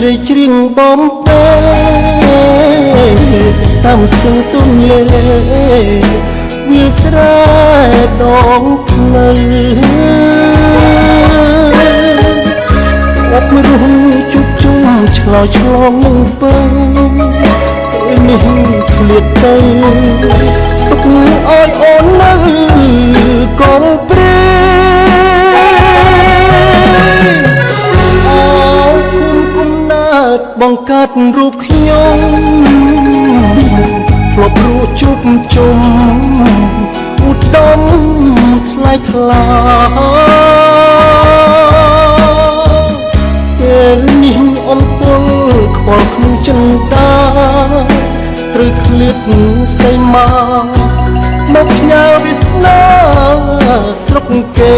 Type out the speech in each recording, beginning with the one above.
រជ្រៀងបំពេតាមស្ទឹងទុំលេវាលស្រែដងភ្នៅអបរុំជុកជុំឆ្លោឆ្លងនឹងពេលនេះឃ្លាតទៅទុកឲ្យអូននៅកងព្រែបង្កើតរូបខ្ញុំធ្លាប់រួចជួបជុំឧត្តមថ្លៃថ្លាពេលនេះអំពើខ្វល់ក្នុងចិន្តាត្រូវឃ្លាតសីមាមកផ្ញើវាសនាស្រុកគេ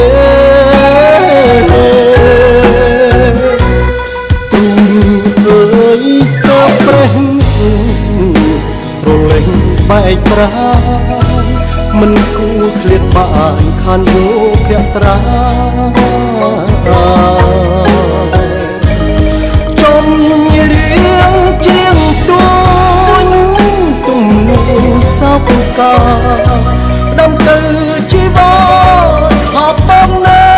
រលែងបែកប្រាមិនគួរឃ្លាតបានខានយោភក្ត្រាចំរៀងជាងទួញទំនួលសោកកាដំទៅជីវ៉ាខបបំណែ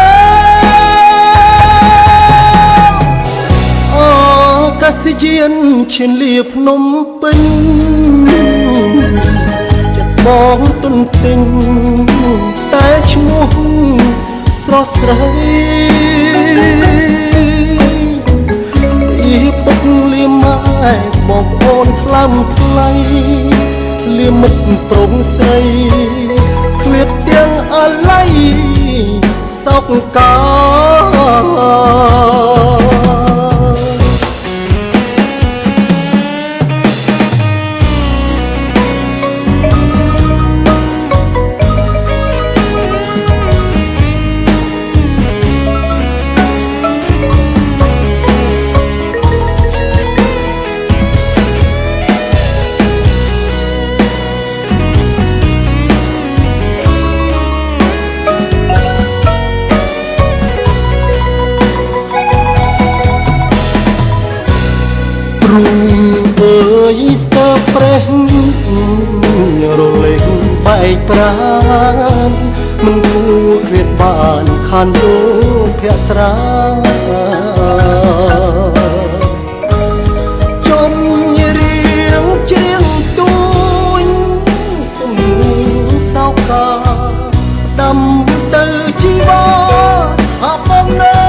កាសយានឈានលាភ្នំពេញចិត្តបងទុនទិញតែឈ្មោះស្រស់ស្រីពីពុកលាម៉ែបងអូនថ្លើមថ្លៃលាមិត្តប្រងស្រីឃ្លាតទាំងអាឡ័យសោកការូបអើយស្ទើរប្រេះរលែងបែកប្រាណមិនគួរឃ្លាតបានខានយោភក្ត្រាចំរៀងជាងទួញទំនួលសោកាដំទៅជីវ៉ាអបំណែ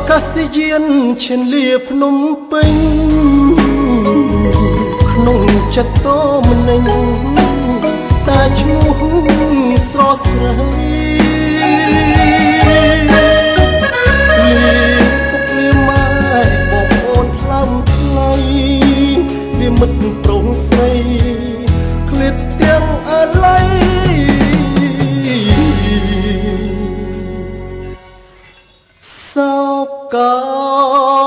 កាសយានឈានលាភ្នំពេញក្នុងចិត្តតមនិញតែឈ្មោះស្រស់ស្រីលាពុកលាម៉ែបងអូនថ្លើមថ្លៃលាមិត្តប្រងស្រីឃ្លាតទាំងអាឡ័យសោកកា